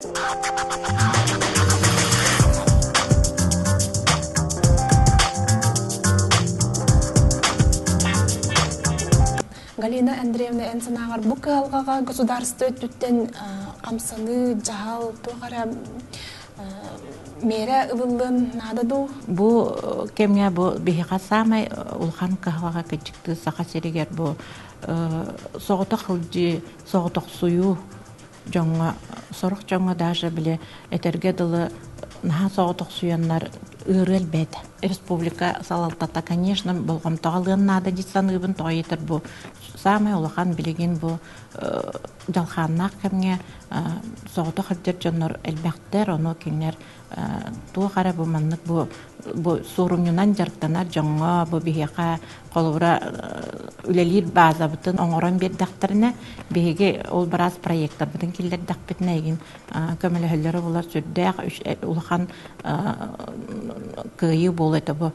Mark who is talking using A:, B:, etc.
A: Галина Андреевна Энсенагар бу кылгалга государство өттүттен камсаны жахал тугара мере ылылын нададу.
B: Бу кемге бу бихига самай улхан кахвага кечикти саха серигер бу соғытық хылжи соғытық сую жоңга сорох жоңга даже биле этерге дылы наха соғытық суяннар ырыл бет. Республика салалтата, конечно, болгомтогалын нада дисаныбын тойтыр бу самай улхан билеген бу жалханнак кемге соғытық хылжер жоннор элбектер ону кеңнер туу кара бу маннык бу сурумнан жарктанар жоңго бу бихига колура үлелир базабытын оңорон бердактерине биһиги ол барас проекттар бутун киллер дакпетнеген көмөлөһөллөрү булар сүрдәк улахан кыйы бол это бу